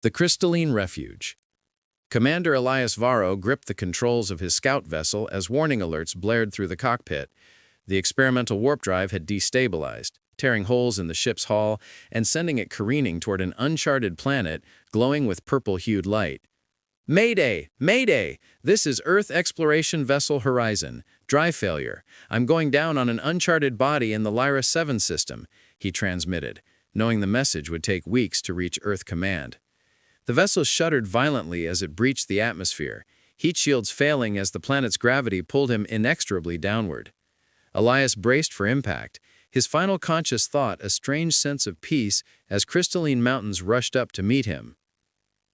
The Crystalline Refuge. Commander Elias Varro gripped the controls of his scout vessel as warning alerts blared through the cockpit. The experimental warp drive had destabilized, tearing holes in the ship's hull and sending it careening toward an uncharted planet glowing with purple-hued light. "Mayday! Mayday! This is Earth Exploration Vessel Horizon. Drive failure. I'm going down on an uncharted body in the Lyra 7 system," he transmitted, knowing the message would take weeks to reach Earth Command. The vessel shuddered violently as it breached the atmosphere, heat shields failing as the planet's gravity pulled him inexorably downward. Elias braced for impact, his final conscious thought a strange sense of peace as crystalline mountains rushed up to meet him.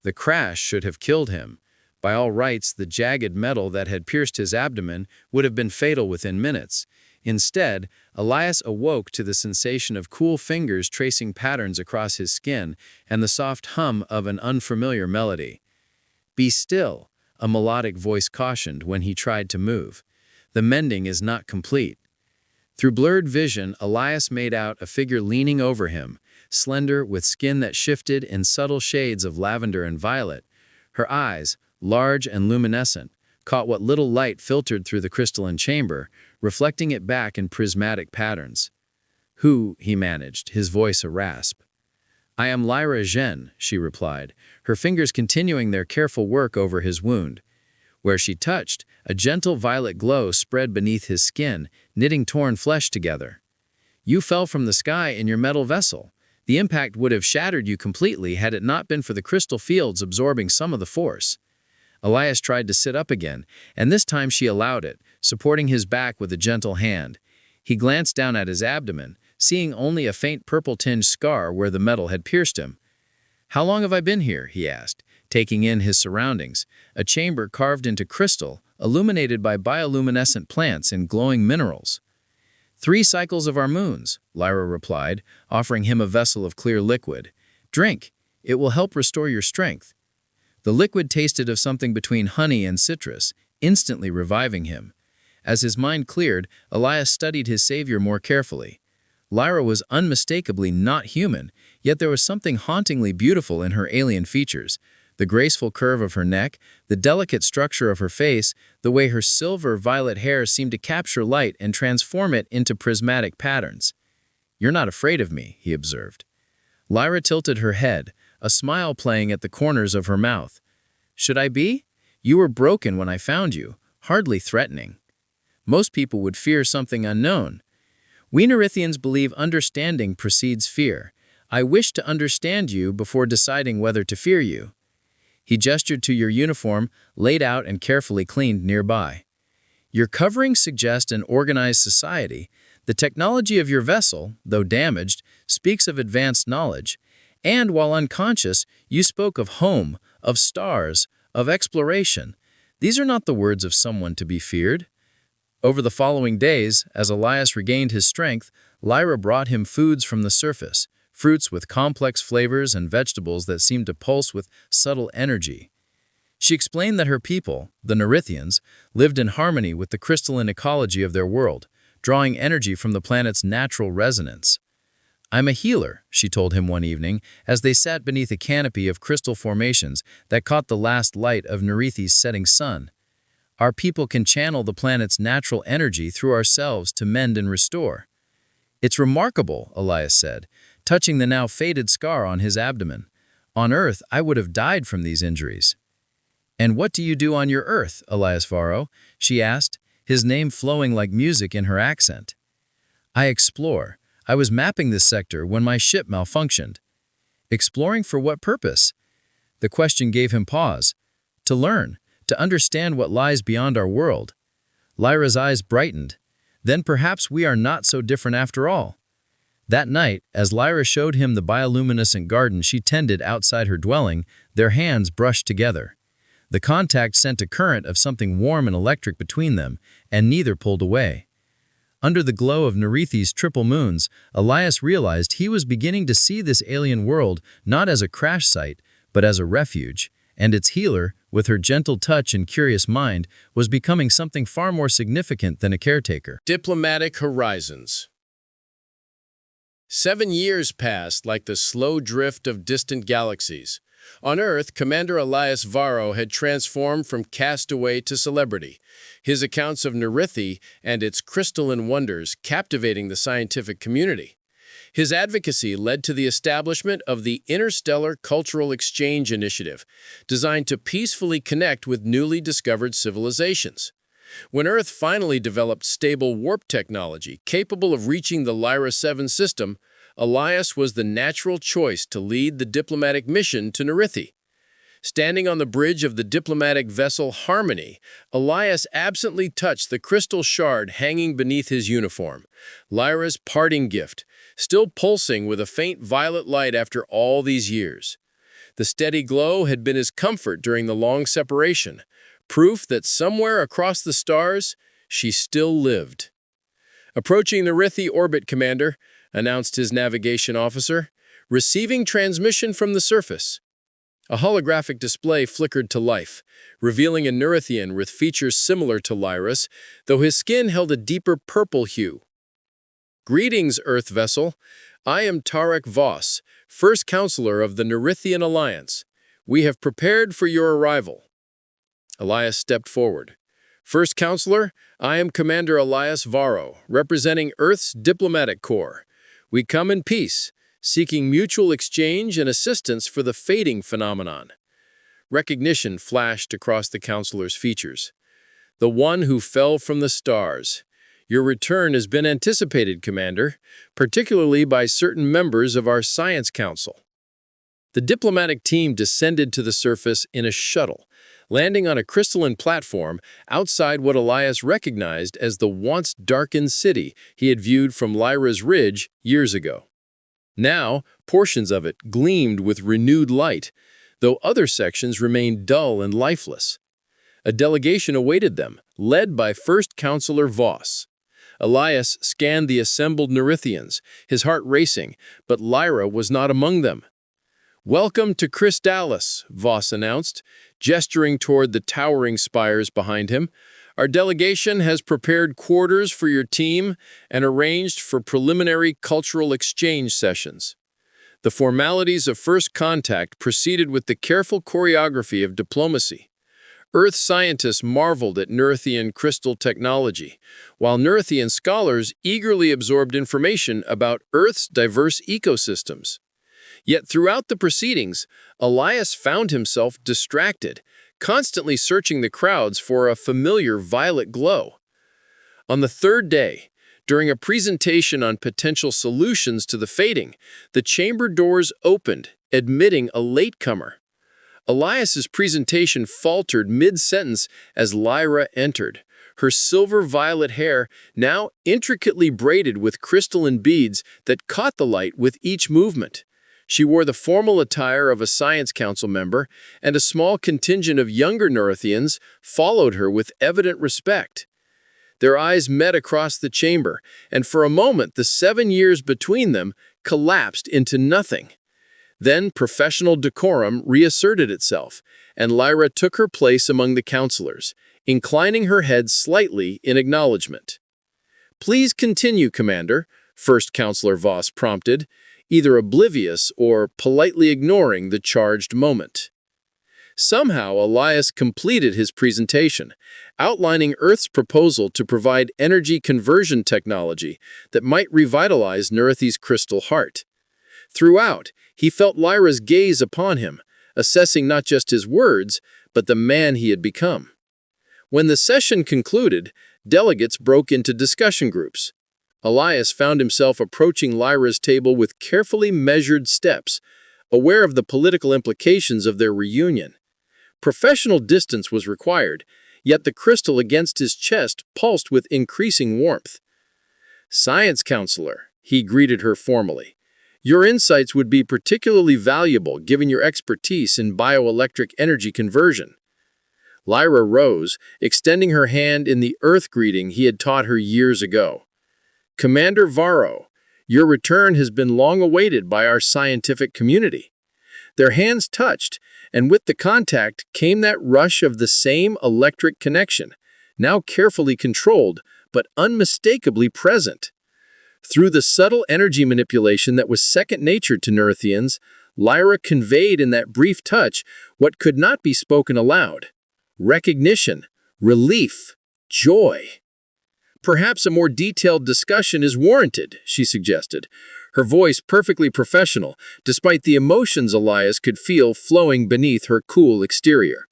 The crash should have killed him. By all rights, the jagged metal that had pierced his abdomen would have been fatal within minutes. Instead, Elias awoke to the sensation of cool fingers tracing patterns across his skin and the soft hum of an unfamiliar melody. "Be still," a melodic voice cautioned when he tried to move. "The mending is not complete." Through blurred vision, Elias made out a figure leaning over him, slender with skin that shifted in subtle shades of lavender and violet. Her eyes, large and luminescent, caught what little light filtered through the crystalline chamber, reflecting it back in prismatic patterns. "Who?" he managed, his voice a rasp. "I am Lyra Zhen," she replied, her fingers continuing their careful work over his wound. Where she touched, a gentle violet glow spread beneath his skin, knitting torn flesh together. "You fell from the sky in your metal vessel. The impact would have shattered you completely had it not been for the crystal fields absorbing some of the force." Elias tried to sit up again, and this time she allowed it, supporting his back with a gentle hand. He glanced down at his abdomen, seeing only a faint purple-tinged scar where the metal had pierced him. "How long have I been here?" he asked, taking in his surroundings, a chamber carved into crystal, illuminated by bioluminescent plants and glowing minerals. "3 cycles of our moons," Lyra replied, offering him a vessel of clear liquid. "Drink. It will help restore your strength." The liquid tasted of something between honey and citrus, instantly reviving him. As his mind cleared, Elias studied his savior more carefully. Lyra was unmistakably not human, yet there was something hauntingly beautiful in her alien features. The graceful curve of her neck, the delicate structure of her face, the way her silver-violet hair seemed to capture light and transform it into prismatic patterns. "You're not afraid of me," he observed. Lyra tilted her head, a smile playing at the corners of her mouth. "Should I be? You were broken when I found you, hardly threatening. Most people would fear something unknown. We Nerithians believe understanding precedes fear. I wish to understand you before deciding whether to fear you." He gestured to your uniform, laid out and carefully cleaned nearby. "Your covering suggests an organized society. The technology of your vessel, though damaged, speaks of advanced knowledge. And while unconscious, you spoke of home, of stars, of exploration. These are not the words of someone to be feared." Over the following days, as Elias regained his strength, Lyra brought him foods from the surface, fruits with complex flavors and vegetables that seemed to pulse with subtle energy. She explained that her people, the Nerithians, lived in harmony with the crystalline ecology of their world, drawing energy from the planet's natural resonance. "I'm a healer," she told him one evening, as they sat beneath a canopy of crystal formations that caught the last light of Nerithi's setting sun. "Our people can channel the planet's natural energy through ourselves to mend and restore." "It's remarkable," Elias said, touching the now faded scar on his abdomen. "On Earth, I would have died from these injuries." "And what do you do on your Earth, Elias Varro?" she asked, his name flowing like music in her accent. "I explore. I was mapping this sector when my ship malfunctioned." "Exploring for what purpose?" The question gave him pause. "To learn, to understand what lies beyond our world." Lyra's eyes brightened. "Then perhaps we are not so different after all." That night, as Lyra showed him the bioluminescent garden she tended outside her dwelling, their hands brushed together. The contact sent a current of something warm and electric between them, and neither pulled away. Under the glow of Nerithi's triple moons, Elias realized he was beginning to see this alien world not as a crash site, but as a refuge, and its healer, with her gentle touch and curious mind, was becoming something far more significant than a caretaker. Diplomatic horizons. 7 years passed like the slow drift of distant galaxies, On Earth, Commander Elias Varro had transformed from castaway to celebrity, his accounts of Nerithi and its crystalline wonders captivating the scientific community. His advocacy led to the establishment of the Interstellar Cultural Exchange Initiative, designed to peacefully connect with newly discovered civilizations. When Earth finally developed stable warp technology capable of reaching the Lyra 7 system, Elias was the natural choice to lead the diplomatic mission to Nerithi. Standing on the bridge of the diplomatic vessel Harmony, Elias absently touched the crystal shard hanging beneath his uniform, Lyra's parting gift, still pulsing with a faint violet light after all these years. The steady glow had been his comfort during the long separation, proof that somewhere across the stars, she still lived. "Approaching the Nerithi orbit, Commander," announced his navigation officer, "receiving transmission from the surface." A holographic display flickered to life, revealing a Nerithian with features similar to Lyra's, though his skin held a deeper purple hue. "Greetings, Earth vessel. I am Tarek Voss, First Counselor of the Nerithian Alliance. We have prepared for your arrival." Elias stepped forward. "First Counselor, I am Commander Elias Varro, representing Earth's diplomatic corps. We come in peace, seeking mutual exchange and assistance for the fading phenomenon." Recognition flashed across the counselor's features. "The one who fell from the stars. Your return has been anticipated, Commander, particularly by certain members of our Science Council." The diplomatic team descended to the surface in a shuttle, landing on a crystalline platform outside what Elias recognized as the once darkened city he had viewed from Lyra's Ridge years ago. Now, portions of it gleamed with renewed light, though other sections remained dull and lifeless. A delegation awaited them, led by First Counselor Voss. Elias scanned the assembled Nerithians, his heart racing, but Lyra was not among them. "Welcome to Crystallis," Voss announced, gesturing toward the towering spires behind him. "Our delegation has prepared quarters for your team and arranged for preliminary cultural exchange sessions." The formalities of first contact proceeded with the careful choreography of diplomacy. Earth scientists marveled at Nerithian crystal technology, while Nerithian scholars eagerly absorbed information about Earth's diverse ecosystems. Yet throughout the proceedings, Elias found himself distracted, constantly searching the crowds for a familiar violet glow. On the third day, during a presentation on potential solutions to the fading, the chamber doors opened, admitting a latecomer. Elias's presentation faltered mid-sentence as Lyra entered, her silver-violet hair now intricately braided with crystalline beads that caught the light with each movement. She wore the formal attire of a Science Council member, and a small contingent of younger Nerithians followed her with evident respect. Their eyes met across the chamber, and for a moment the 7 years between them collapsed into nothing. Then professional decorum reasserted itself, and Lyra took her place among the counselors, inclining her head slightly in acknowledgement. "Please continue, Commander," First Counselor Voss prompted, either oblivious or politely ignoring the charged moment. Somehow, Elias completed his presentation, outlining Earth's proposal to provide energy conversion technology that might revitalize Nerithi's crystal heart. Throughout, he felt Lyra's gaze upon him, assessing not just his words, but the man he had become. When the session concluded, delegates broke into discussion groups. Elias found himself approaching Lyra's table with carefully measured steps, aware of the political implications of their reunion. Professional distance was required, yet the crystal against his chest pulsed with increasing warmth. "Science Counselor," he greeted her formally. "Your insights would be particularly valuable given your expertise in bioelectric energy conversion." Lyra rose, extending her hand in the Earth greeting he had taught her years ago. "Commander Varro, your return has been long awaited by our scientific community." Their hands touched, and with the contact came that rush of the same electric connection, now carefully controlled, but unmistakably present. Through the subtle energy manipulation that was second nature to Nerithians, Lyra conveyed in that brief touch what could not be spoken aloud. Recognition, relief, joy. "Perhaps a more detailed discussion is warranted," she suggested, her voice perfectly professional, despite the emotions Elias could feel flowing beneath her cool exterior.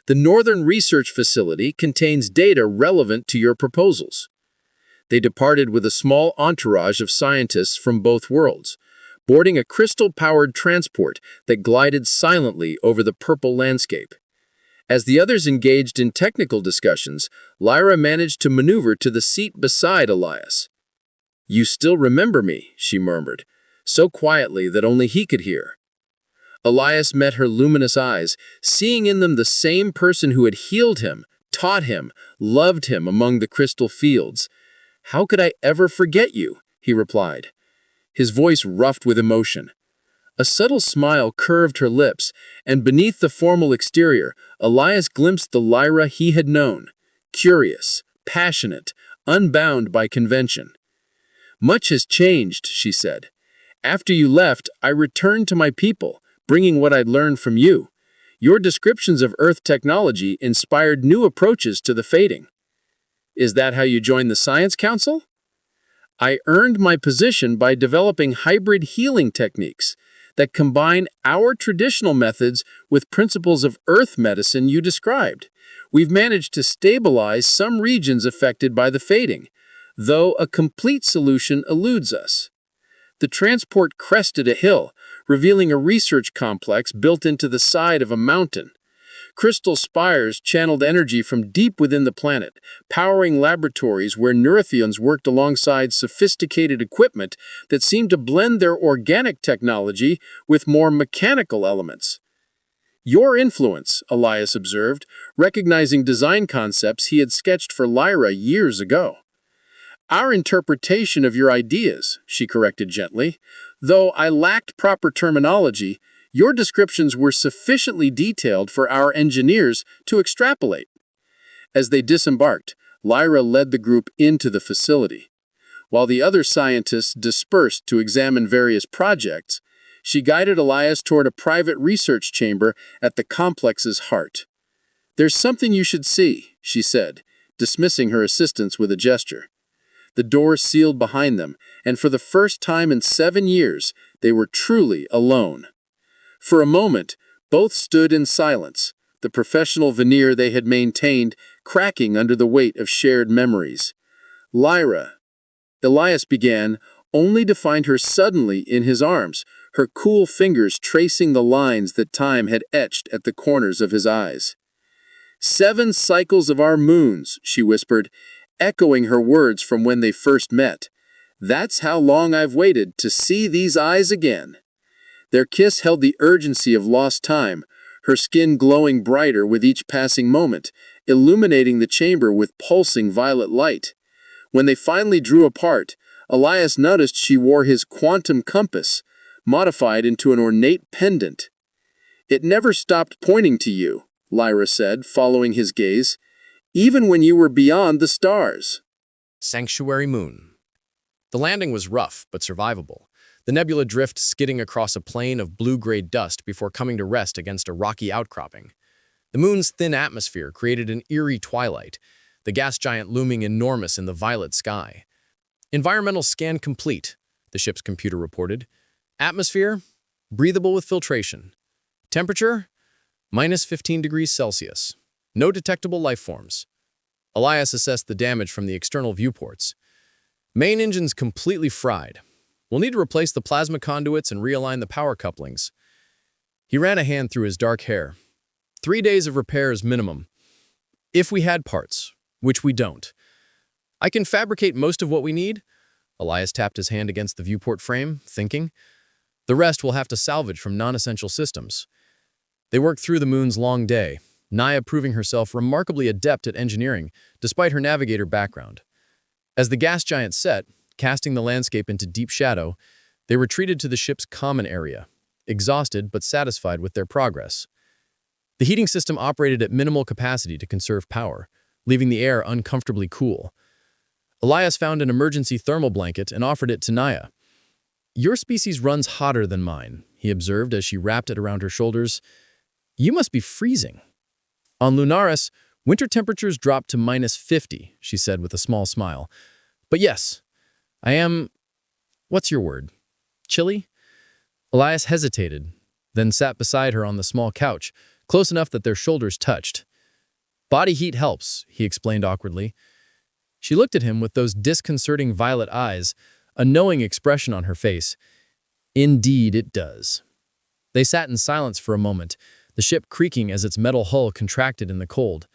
"The Northern Research Facility contains data relevant to your proposals." They departed with a small entourage of scientists from both worlds, boarding a crystal-powered transport that glided silently over the purple landscape. As the others engaged in technical discussions, Lyra managed to maneuver to the seat beside Elias. "You still remember me," she murmured, so quietly that only he could hear. Elias met her luminous eyes, seeing in them the same person who had healed him, taught him, loved him among the crystal fields. "How could I ever forget you?" he replied, his voice roughed with emotion. A subtle smile curved her lips, and beneath the formal exterior, Elias glimpsed the Lyra he had known, curious, passionate, unbound by convention. "Much has changed," she said. "After you left, I returned to my people, bringing what I'd learned from you. Your descriptions of Earth technology inspired new approaches to the fading." "Is that how you joined the Science Council?" "I earned my position by developing hybrid healing techniques that combine our traditional methods with principles of Earth medicine you described. We've managed to stabilize some regions affected by the fading, though a complete solution eludes us." The transport crested a hill, revealing a research complex built into the side of a mountain. Crystal spires channeled energy from deep within the planet, powering laboratories where Neurithians worked alongside sophisticated equipment that seemed to blend their organic technology with more mechanical elements. "Your influence," Elias observed, recognizing design concepts he had sketched for Lyra years ago. "Our interpretation of your ideas," she corrected gently. "Though I lacked proper terminology, your descriptions were sufficiently detailed for our engineers to extrapolate." As they disembarked, Lyra led the group into the facility. While the other scientists dispersed to examine various projects, she guided Elias toward a private research chamber at the complex's heart. "There's something you should see," she said, dismissing her assistants with a gesture. The door sealed behind them, and for the first time in 7 years, they were truly alone. For a moment, both stood in silence, the professional veneer they had maintained cracking under the weight of shared memories. "Lyra," Elias began, only to find her suddenly in his arms, her cool fingers tracing the lines that time had etched at the corners of his eyes. "7 cycles of our moons," she whispered, echoing her words from when they first met. "That's how long I've waited to see these eyes again." Their kiss held the urgency of lost time, her skin glowing brighter with each passing moment, illuminating the chamber with pulsing violet light. When they finally drew apart, Elias noticed she wore his quantum compass, modified into an ornate pendant. "It never stopped pointing to you," Lyra said, following his gaze, "even when you were beyond the stars." Sanctuary Moon. The landing was rough but survivable, the nebula drift skidding across a plain of blue-gray dust before coming to rest against a rocky outcropping. The moon's thin atmosphere created an eerie twilight, the gas giant looming enormous in the violet sky. "Environmental scan complete," the ship's computer reported. "Atmosphere, breathable with filtration. Temperature, -15 degrees Celsius. No detectable life forms." Elias assessed the damage from the external viewports. "Main engines completely fried. We'll need to replace the plasma conduits and realign the power couplings." He ran a hand through his dark hair. 3 days of repairs minimum. If we had parts, which we don't. "I can fabricate most of what we need." Elias tapped his hand against the viewport frame, thinking. "The rest we'll have to salvage from non-essential systems." They worked through the moon's long day, Naya proving herself remarkably adept at engineering, despite her navigator background. As the gas giant set, casting the landscape into deep shadow, they retreated to the ship's common area, exhausted but satisfied with their progress. The heating system operated at minimal capacity to conserve power, leaving the air uncomfortably cool. Elias found an emergency thermal blanket and offered it to Naya. "Your species runs hotter than mine," he he observed as she wrapped it around her shoulders. You must be freezing. On Lunaris, winter temperatures dropped to -50, she said with a small smile. But yes, I am, what's your word, chilly? Elias hesitated, then sat beside her on the small couch, close enough that their shoulders touched. Body heat helps, he explained awkwardly. She looked at him with those disconcerting violet eyes, a knowing expression on her face. Indeed it does. They sat in silence for a moment, the ship creaking as its metal hull contracted in the cold.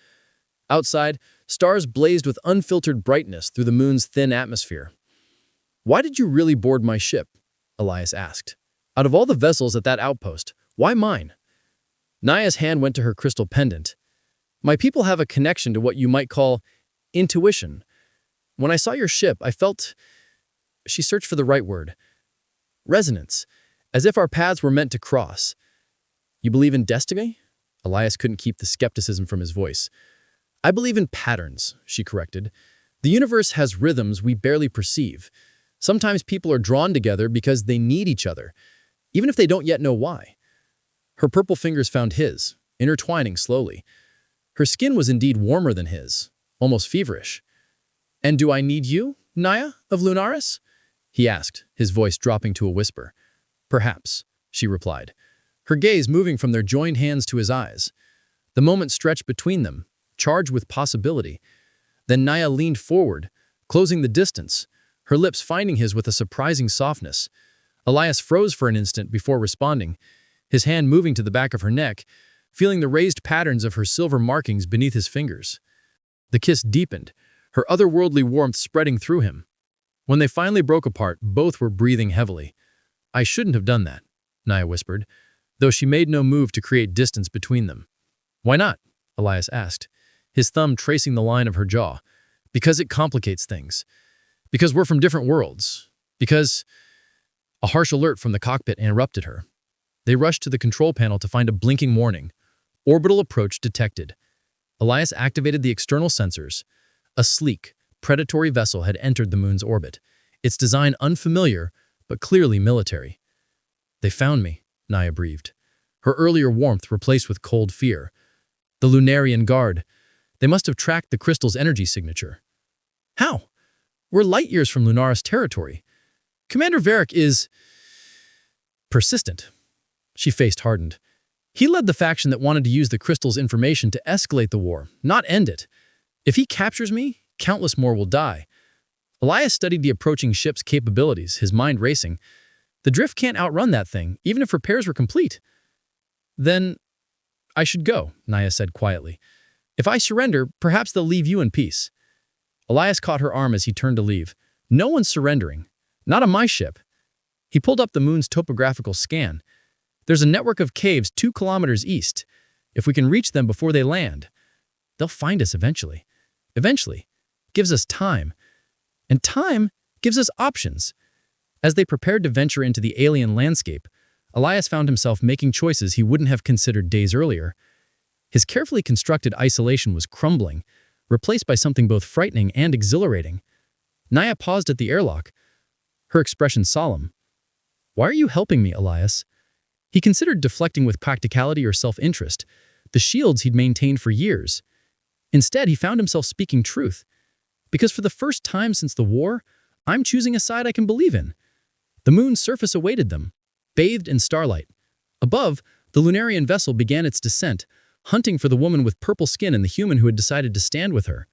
Outside, stars blazed with unfiltered brightness through the moon's thin atmosphere. Why did you really board my ship? Elias asked. Out of all the vessels at that outpost, why mine? Naya's hand went to her crystal pendant. My people have a connection to what you might call intuition. When I saw your ship, I felt, she searched for the right word, resonance, as if our paths were meant to cross. You believe in destiny? Elias couldn't keep the skepticism from his voice. I believe in patterns, she corrected. The universe has rhythms we barely perceive. Sometimes people are drawn together because they need each other, even if they don't yet know why. Her purple fingers found his, intertwining slowly. Her skin was indeed warmer than his, almost feverish. And do I need you, Naya of Lunaris? He asked, his voice dropping to a whisper. Perhaps, she replied, her gaze moving from their joined hands to his eyes. The moment stretched between them, charged with possibility. Then Naya leaned forward, closing the distance, her lips finding his with a surprising softness. Elias froze for an instant before responding, his hand moving to the back of her neck, feeling the raised patterns of her silver markings beneath his fingers. The kiss deepened, her otherworldly warmth spreading through him. When they finally broke apart, both were breathing heavily. I shouldn't have done that, Naya whispered, though she made no move to create distance between them. Why not? Elias asked, his thumb tracing the line of her jaw. Because it complicates things. Because we're from different worlds. Because... A harsh alert from the cockpit interrupted her. They rushed to the control panel to find a blinking warning. Orbital approach detected. Elias activated the external sensors. A sleek, predatory vessel had entered the moon's orbit, its design unfamiliar, but clearly military. They found me, Naya breathed, her earlier warmth replaced with cold fear. The Lunarian Guard. They must have tracked the crystal's energy signature. How? We're light years from Lunaris territory. Commander Varric is... persistent. She faced hardened. He led the faction that wanted to use the crystal's information to escalate the war, not end it. If he captures me, countless more will die. Elias studied the approaching ship's capabilities, his mind racing. The drift can't outrun that thing, even if repairs were complete. Then, I should go, Naya said quietly. If I surrender, perhaps they'll leave you in peace. Elias caught her arm as he turned to leave. No one's surrendering. Not on my ship. He pulled up the moon's topographical scan. There's a network of caves 2 kilometers east. If we can reach them before they land, they'll find us eventually. Eventually. Gives us time. And time gives us options. As they prepared to venture into the alien landscape, Elias found himself making choices he wouldn't have considered days earlier. His carefully constructed isolation was crumbling, replaced by something both frightening and exhilarating. Naya paused at the airlock, her expression solemn. Why are you helping me, Elias? He considered deflecting with practicality or self-interest, the shields he'd maintained for years. Instead, he found himself speaking truth. Because for the first time since the war, I'm choosing a side I can believe in. The moon's surface awaited them, bathed in starlight. Above, the Lunarian vessel began its descent, hunting for the woman with purple skin and the human who had decided to stand with her.